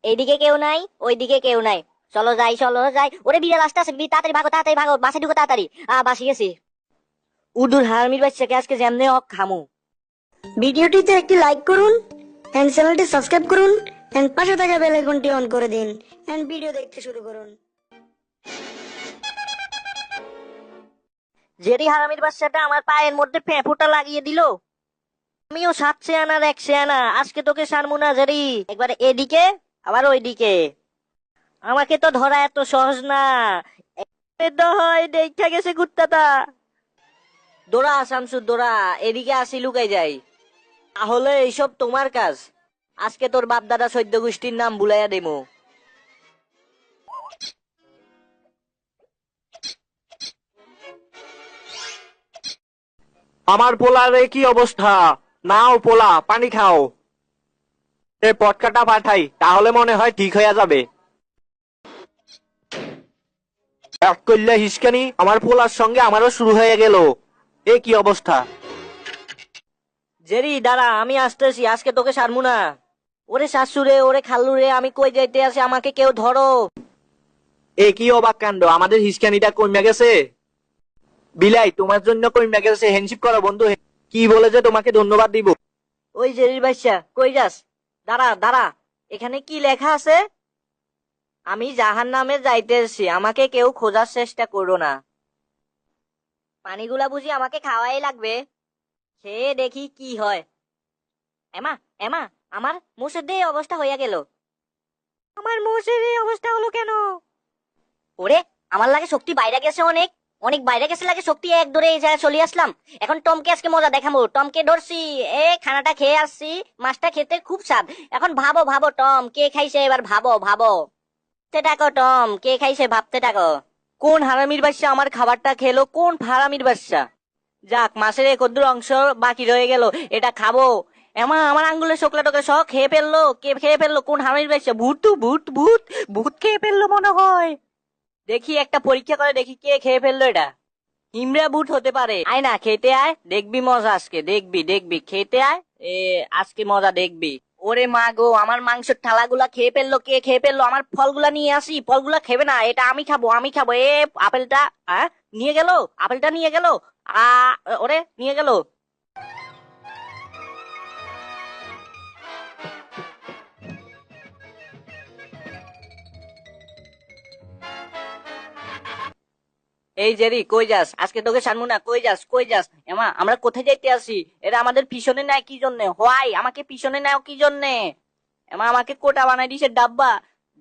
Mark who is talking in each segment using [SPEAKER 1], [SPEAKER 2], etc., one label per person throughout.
[SPEAKER 1] এইদিকে কেউ নাই, ওইদিকে কেউ নাই। চলো যাই, চলো যাই। ওরে বিড়াল আসতেছে, তাড়াতাড়ি ভাগো, তাড়াতাড়ি ভাগো, বাসে ঢুকো তাড়াতাড়ি। বাসে গেছি। উদুর হারামির বাচ্চাকে আজকে যেমনে হোক খামু।
[SPEAKER 2] ভিডিওটিতে একটি লাইক করুন এন্ড চ্যানেলটি সাবস্ক্রাইব করুন এন্ড পাশে থাকা বেল আইকনটি অন করে দিন এন্ড ভিডিও দেখতে শুরু করুন।
[SPEAKER 1] জেরি হারামির বাচ্চাটা আমার পায়ের মধ্যে ফেঁপুটা লাগিয়ে দিল। আমিও 7 আনার 1 আনা, আজকে তোকে সারমু না জেরি। একবার এদিকে আবার ওইদিকে। আমাকে তো ধরা এত সহজ না। হয় দেখা গেছে কুত্তাটা। দৌড়া শামসু দৌড়া, এদিকে আসি লুকাই যাই। তাহলে এইসব তোমার কাজ। আজকে তোর বাপ দাদা 14 গোষ্ঠীর নাম ভুলাইয়া দেবো।
[SPEAKER 3] আমার পোলার কি অবস্থা? নাও পোলা, পানি খাও। এ পটকাটা পাঠাই, তাহলে মনে হয় ঠিক হয়ে যাবে। এক করলে হিসকানি আমার পোলার সঙ্গে আমারও শুরু হয়ে গেল। এ কি অবস্থা?
[SPEAKER 1] জেরি দাঁড়া, আমি আসতেছি, আজকে তোকে সারমু না। ওরে শাশুড়ে, ওরে খাল্লুরে, আমি কই যাইতে আছি, আমাকে কেউ ধরো।
[SPEAKER 3] এ কি অবাক কাণ্ড, আমাদের হিসকানিটা কমে গেছে। বিলাই, তোমার জন্য কমে গেছে, হ্যান্ডশিপ করো বন্ধু। কি বলে যে তোমাকে ধন্যবাদ দিব।
[SPEAKER 1] ওই জেরির বাচ্চা কই যাস? দাঁড়া দাঁড়া, এখানে কি লেখা আছে? আমি জাহান্নামে যাইতেছি, আমাকে কেউ খোঁজার চেষ্টা করো না। পানিগুলা বুঝি আমাকে খাওয়াই লাগবে। খেয়ে দেখি কি হয়। এমা, এমা, আমার মুখের দিয়ে এই অবস্থা হইয়া গেল। আমার মুখের এই অবস্থা হলো কেন? ওরে, আমার লাগে শক্তি বাইরে গেছে, অনেক অনেক বাইরে গেছে লাগে শক্তি। এক দৌড়ে এই জায়গায় চলে আসলাম। এখন টমকে আজকে মজা দেখাবো। টমকে ধরছি, খানাটা খেয়ে আসছি। মাছটা খেতে খুব স্বাদ। এখন ভাবো ভাবো টম কে খাইছে, এবার ভাবো ভাবো। ভাবতে থাকো টম, কে খাইছে ভাবতে থাকো। কোন হারামির বাচ্চা আমার খাবারটা খেলো? কোন হারামির বাচ্চা? যাক, মাছের এক কদ্দুর অংশ বাকি রয়ে গেল, এটা খাবো। এমা, আমার আঙ্গুলের শোকলা টোকলা সব খেয়ে ফেললো। কে খেয়ে ফেললো? কোন হারামির বাচ্চা? ভূত তো ভূত, ভূত ভূত খেয়ে ফেললো মনে হয়। দেখি একটা পরীক্ষা করে দেখি কে খেয়ে ফেললো এটা। হিমড়া বুট হতে পারে। আয় না, খেতে আয়, দেখবি মজা আজকে। দেখবি দেখবি, খেতে আয়। এ আজকে মজা দেখবি। ওরে মা গো, আমার মাংসের থালাগুলা খেয়ে ফেললো। কে খেয়ে ফেললো? আমার ফলগুলা নিয়ে আসি, ফলগুলা খেবে না, এটা আমি খাবো, আমি খাবো। আপেলটা নিয়ে গেল, আপেলটা নিয়ে গেল। আ ওরে নিয়ে গেল। এই জেরি কই যাস? আজকে তোকে ছাড়বো না। কই যাস, কই যাস? এমা, আমরা কোথায় যাইতে আসি? এরা আমাদের পিছনে নেয় কি জন্যে? হোয়াই আমাকে পিছনে নেও কি জন্যে? এমা, আমাকে কোটা বানাই দিছে ডাব্বা।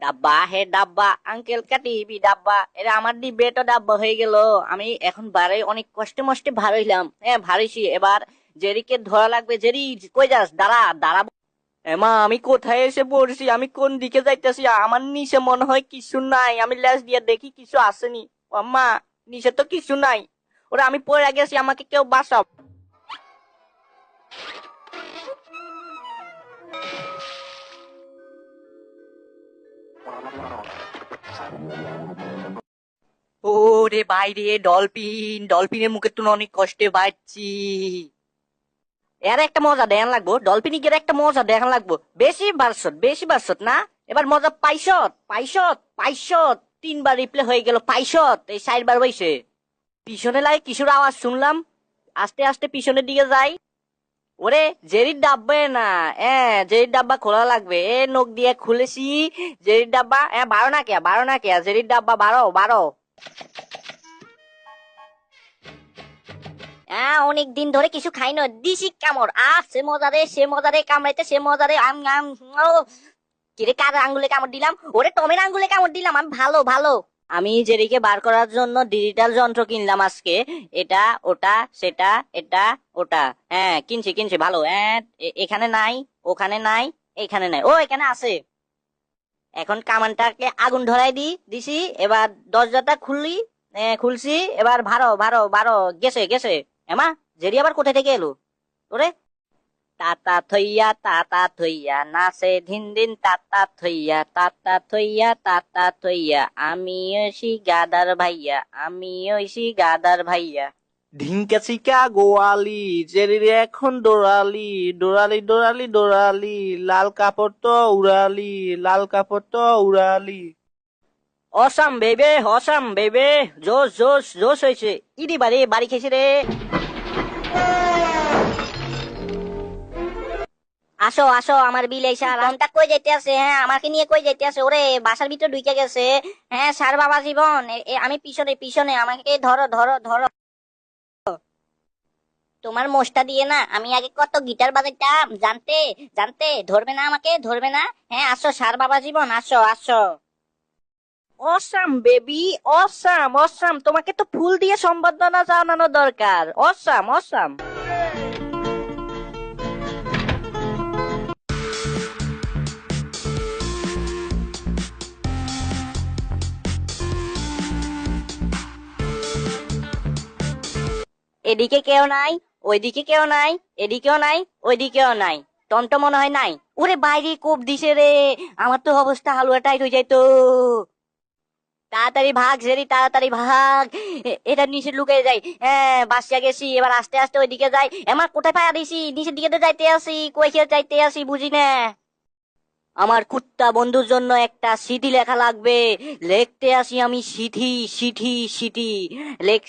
[SPEAKER 1] ডাব্বা হে ডাব্বা, আঙ্কেল কাটিবি ডাব্বা। এরা আমার ডিব্বে তো ডাব্বা হয়ে গেল। আমি এখন বাড়াই, অনেক কষ্টে মষ্টে ভার হইলাম। হ্যাঁ ভারিছি। এবার জেরিকে ধরা লাগবে। জেরি কই যাস? দাঁড়া দাঁড়া। এমা, আমি কোথায় এসে পড়ছি? আমি কোন দিকে যাইতেছি? আমার নিচে মনে হয় কিছু নাই। আমি ল্যাস দিয়ে দেখি কিছু আসেনি। আম্মা, নিচে তো কিছু নাই। ওরা আমি পড়ে গেছি, আমাকে কেউ বাঁচাও। ওরে বাইরে, ডলফিন, ডলফিনের মুখে তো অনেক কষ্টে বাঁচছি। এর একটা মজা দেখান লাগবো, ডলফিনি গিয়ে একটা মজা দেখান লাগবো। বেশি বারশত না। এবার মজা পাইশত পাইশত পাইশত। 3বার রিপ্লে হয়ে গেল, পাইশত এই 4বার বইছে। পিছনে লাগে কিশোর আওয়াজ শুনলাম। আস্তে আস্তে পিছনের দিকে যাই। ওরে, জেরির ডাব্বা না। জেরির ডাব্বা খোলা লাগবে। নখ দিয়ে খুলেছি জেরির ডাব্বা। বারো না কে, বারো না কে, জেরির ডাব্বা বারো বারো। অনেক দিন ধরে কিছু খাই না, দিছি কামড়। সে মজা রে, সে মজা রে, কামড়াইতে সে মজা রে। আম আম ও, কিরে কার আঙ্গুলে কামড় দিলাম? ওরে টমের আঙ্গুলে কামড় দিলাম। আমি ভালো ভালো। আমি জেরিকে বার করার জন্য ডিজিটাল যন্ত্র কিনলাম আজকে। এটা ওটা সেটা, এটা ওটা। কিনছি কিনছি ভালো। এখানে নাই, ওখানে নাই, এখানে নাই, ও এখানে আছে। এখন কামানটাকে আগুন ধরাই দিছি। এবার দরজাটা খুলছি। এবার ভারো ভারো ভারো। গেছে গেছে। এমা, জেরি আবার কোথায় থেকে এলো? ওরে, তাতা থইয়া নাচে ধিন দিন। তাতা থইয়া আমি ঐশী গাদার ভাইয়া, আমি ঐশী গাদার ভাইয়া।
[SPEAKER 3] ঢিঙ্কা চিকা গোয়ালি জেরিরে এখন দৌড়ালি দৌড়ালি দৌড়ালি দৌড়ালি লাল কাপড় তো উড়ালি লাল কাপড় তো উড়ালি।
[SPEAKER 1] অসাম বেবে অসাম বেবে, জোশ জোশ জোশ হয়েছে। ইদি বাড়ি বাড়ি খেয়েছে রে। আসো আসো আমার বিল এই সার আমটা কই যাইতে আছে? হ্যাঁ আমাকে নিয়ে কই যাইতে আছে? ওরে বাসার ভিতরে ঢুকে গেছে। হ্যাঁ সার বাবা জীবন, আমি পিছনে পিছনে, আমাকে ধরো ধরো ধরো। তোমার মোষটা দিয়ে না আমি আগে কত গিটার বাজাইতাম, জানতে জানতে? ধরবে না আমাকে, ধরবে না? হ্যাঁ আসো সার বাবা জীবন, আসো আসো। অসাম বেবি, অসাম অসাম, তোমাকে তো ফুল দিয়ে সম্বর্ধনা জানানো দরকার। Awesome awesome. এদিকে কেউ নাই, ওইদিকে কেউ নাই, এদিকেও নাই, ওইদিকেও নাই। টমটম মনে হয় নাই। ওরে বাইরে কোপ দিছে রে, আমার তো অবস্থা হালুয়া টাইট হয়ে যাইতো। তাড়াতাড়ি ভাগ জেরি, তাড়াতাড়ি ভাগ। এটা নিচে লুকিয়ে যাই। হ্যাঁ বাসিয়া গেছি, এবার আস্তে আস্তে ওইদিকে যাই। আমার কোথায় পায়া দিছি? নিচের দিকে তো যাইতে আসি, কই খেয়ে যাইতে আসি বুঝি না। আমার কুত্তা বন্ধুর জন্য একটা সিটি লেখা লাগবে। লিখতে আসি আমি সিটি সিটি সিটি।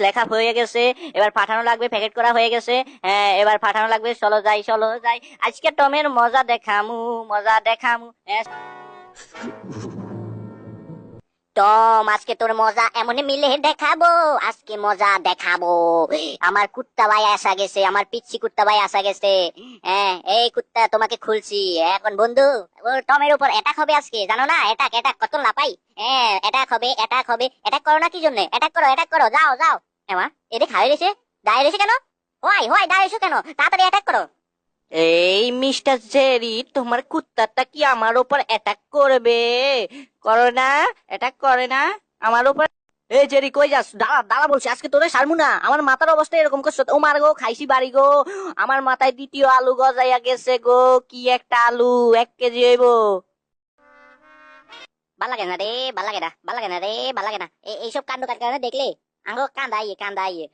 [SPEAKER 1] লেখা হয়ে গেছে, এবার পাঠানো লাগবে। প্যাকেট করা হয়ে গেছে। হ্যাঁ এবার পাঠানো লাগবে। চলো যাই চলো যাই, আজকে টমের মজা দেখামু, মজা দেখামু। টম আজকে তোর মজা এমন মিলে দেখাবো, আজকে মজা দেখাবো। আমার কুত্তা ভাই আসা গেছে, আমার পিচ্ছি কুত্তা ভাই আসা গেছে। হ্যাঁ এই কুত্তা তোমাকে খুলছি এখন বন্ধু। ও টমের উপর অ্যাটাক হবে আজকে, জানো না? অ্যাটাক অ্যাটাক কত লাপাই। হ্যাঁ অ্যাটাক হবে অ্যাটাক হবে। অ্যাটাক করো না কি জন্য? অ্যাটাক করো যাও যাও। এমা এদিকে খাওয়াই রেছে, দাঁড়িয়ে রয়েছে কেন? হয় হয় দাঁড়িয়েছো কেন? তাড়াতাড়ি অ্যাটাক করো। এই মিস্টার জেরি, তোমার কুত্তাটা কি আমার উপর অ্যাটাক করবে? করো না, অ্যাটাক করে না আমার উপর। এই জেরি কই যাস? দাঁড়া দাঁড়া বলছি, আজকে তোরে ছাড়মু না। আমার মাথার অবস্থা এরকম করছো, ও মার গো, খাইছি বাড়ি গো। আমার মাথায় দ্বিতীয় আলু গজাইয়া গেছে গো। কি একটা আলু, 1 কেজি হইব। ভাল লাগে না রে, ভাল লাগে না, ভাল লাগে না রে, ভাল লাগে না এইসব কাণ্ড কারখানা দেখলে। আঙ্গো কান্দাইয়ে কান্দাইয়ে।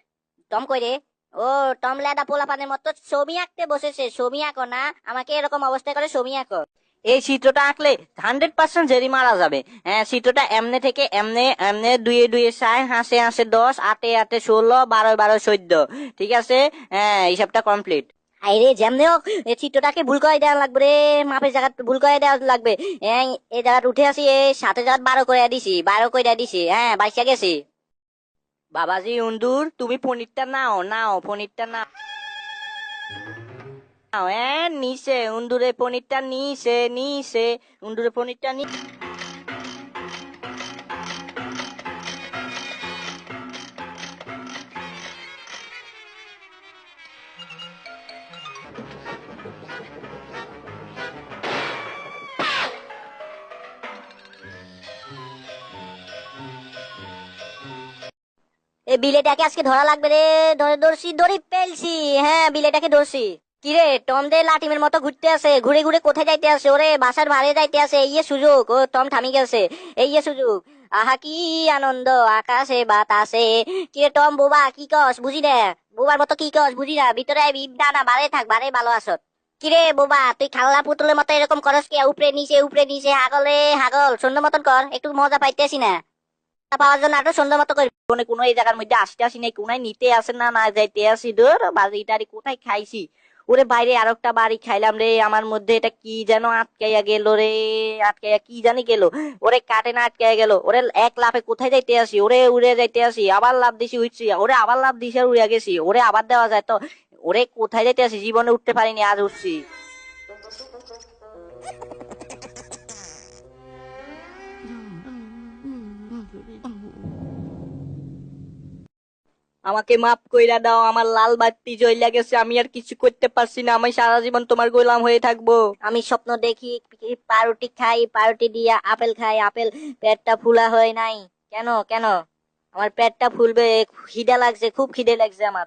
[SPEAKER 1] টম কই রে? ও টম লেদা পোলাপানের মতো ছবি আঁকতে বসেছে। ছবি আঁকো না, আমাকে এরকম অবস্থা করে ছবি আঁকো। এই চিত্রটা আঁকলে 100% জেরি মারা যাবে। হ্যাঁ চিত্রটা এমনে থেকে এমনে, এমনে, দুয়ে দুয়ে 6, হাসে হাসে 10, আটে আটে 16, 12 12 14। ঠিক আছে, হ্যাঁ হিসাবটা কমপ্লিট। আরে যেমনে হোক এই চিত্রটাকে ভুল করে দেওয়া লাগবে রে। মাপের জায়গা ভুল করে দেওয়া লাগবে। এই জায়গা উঠে আসি, এই 7 জায়গা 12 করে দিছি, 12 করে দিছি। হ্যাঁ বাইসা গেছি। বাবাজি উন্দুর, তুমি পনিরটা নাও নাও, পনিরটা নাও। নিচে উন্দুরে পনিরটা নিচে নিচে, উন্দুরে পনিরটা নি। এই বিলেটাকে আজকে ধরা লাগবে রে। ধরছি, ধরি ফেলছি। হ্যাঁ বিলেটাকে ধরছি। কিরে টম দে লাটিমের মতো ঘুরতে আছে, ঘুরে ঘুরে কোথায় যাইতে আছে? ওরে বাসার ভাড়ে যাইতে আছে। এই সুযোগ, ও টম থামি গেছে। এই সুযোগ। আহা কি আনন্দ আকাশে বাতাসে। কিরে টম বোবা কি কস বুঝি না। বোবার মতো কি কস বুঝি না। ভিতরে আইবি, না বারে থাক, বারে ভালো আছো। কিরে বোবা তুই খাল্লা পুতুলের মতো এরকম করস কি? উপরে নিচে হাগলে হাগল, সুন্দর মতন কর, একটু মজা পাইতেছি না। পাওয়ার জন্য আরো সুন্দর মতো করে কোনো এই জায়গার মধ্যে আসতে আসি নাই, কোনায় নিতে আসে না, না যাইতে আসি। ধর বাড়ি টাড়ি কোথায় খাইছি। ওরে বাইরে আর একটা বাড়ি খাইলাম রে। আমার মধ্যে এটা কি যেন আটকাইয়া গেল রে, আটকাইয়া কি জানি গেল। ওরে কাটে না আটকাইয়া গেল। ওরে এক লাফে কোথায় যাইতে আসি, ওরে উড়ে যাইতে আসি, আবার লাভ দিছি উঠছি, ওরে আবার লাভ দিছি আর উড়ে গেছি, ওরে আবার দেওয়া যায় তো। ওরে কোথায় যাইতে আসি, জীবনে উঠতে পারিনি, আজ উঠছি। আমাকে মাফ কইরা দাও, আমার লাল বাতি জ্বইলা গেছে, আমি আর কিছু করতে পারছি না। আমি সারা জীবন তোমার গোলাম হয়ে থাকবো। আমি স্বপ্ন দেখি পাউরুটি খাই, পাউরুটি দিয়া আপেল খাই, আপেল। পেটটা ফুলা হয় নাই কেন কেন? আমার পেটটা ফুলবে, খিদা লাগছে, খুব খিদে লাগছে আমার।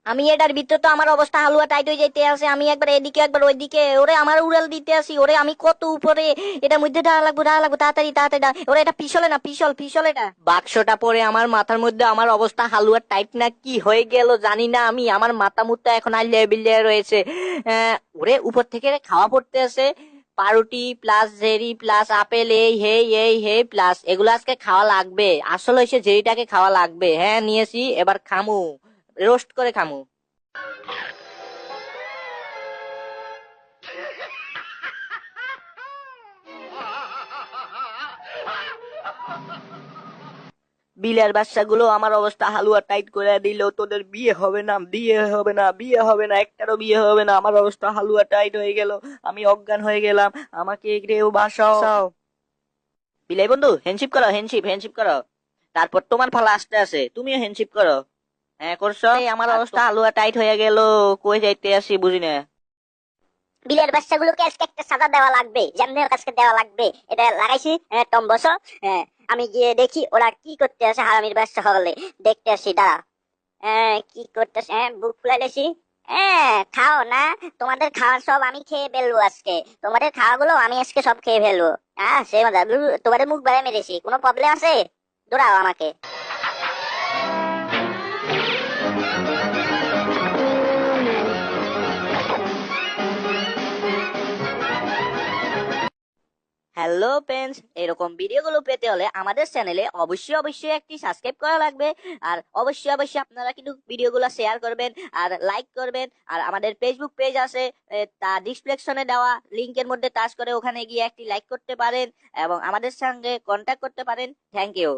[SPEAKER 1] আমি এটার ভিতরে তো আমার অবস্থা হালুয়া টাইট হয়ে যাইতে আছে, আমি একবার এদিকে একবার ওইদিকে, ওরে আমার উড়াল দিতে আসি, ওরে আমি কত উপরে, এটার মধ্যে ডালা লাগবো তাড়াতাড়ি তাড়াতাড়ি ওরে এটা পিছলে না, পিছল পিছল, এটা বাক্সটা পরে আমার মাথার মধ্যে আমার অবস্থা হালুয়া টাইট না কি হয়ে গেল জানি না আমি, আমার মাথা মুত্তা এখন আর লেবিলে রয়েছে। ওরে উপর থেকে খাওয়া পড়তে আছে, পাউরুটি প্লাস জেরি প্লাস আপেল, এই প্লাস এগুলো আজকে খাওয়া লাগবে, আসলে হচ্ছে জেরিটাকে খাওয়া লাগবে। হ্যাঁ নিয়েছি, এবার খামু, রোস্ট করে খামু। বিলের বাচ্চাগুলো আমার অবস্থা হালুয়া টাইট করে দিল, তোদের বিয়ে হবে না, বিয়ে হবে না, বিয়ে হবে না, একটারও বিয়ে হবে না, আমার অবস্থা হালুয়া টাইট হয়ে গেল, আমি অজ্ঞান হয়ে গেলাম, আমাকে কেউ বাঁচাও। বিলাই বন্ধু হ্যান্ডশিপ করো, হ্যান্ডশিপ হ্যান্ডশিপ করো, তারপর তোমার ফালা আসতে আছে, তুমিও হ্যান্ডশিপ করো। হ্যাঁ করছো, এই আমার অবস্থা হালুয়া টাইট হয়ে গেল, কই যাইতে আসি বুঝি না।
[SPEAKER 4] বিলের বাচ্চাগুলোকে আজকে একটা সাজা দেওয়া লাগবে, যেমনের কাছে দেওয়া লাগবে, এটা লাগাইছি। টম বসো, আমি গিয়ে দেখি ওরা কি করতে আসে, হারামির বাচ্চা হলে দেখতে আসি, দাঁড়া। কি করতেছে, বুক ফুলাইলেছি। খাও না, তোমাদের খাওয়া সব আমি খেয়ে ফেলবো আজকে, তোমাদের খাওয়াগুলো আমি আজকে সব খেয়ে ফেলবো। সে মজা, তোমাদের মুখ বেড়ে মেরেছি, কোনো প্রবলেম আছে? দৌড়াও আমাকে।
[SPEAKER 1] হ্যালো ফ্রেন্ডস, এরকম ভিডিওগুলো পেতে হলে আমাদের চ্যানেলে অবশ্যই অবশ্যই একটি সাবস্ক্রাইব করা লাগবে, আর অবশ্যই অবশ্যই আপনারা কিন্তু ভিডিওগুলো শেয়ার করবেন আর লাইক করবেন, আর আমাদের ফেসবুক পেজ আছে, তা ডিসক্রিপশনে দেওয়া লিংকের মধ্যে টাচ করে ওখানে গিয়ে একটি লাইক করতে পারেন এবং আমাদের সঙ্গে কন্ট্যাক্ট করতে পারেন। Thank you.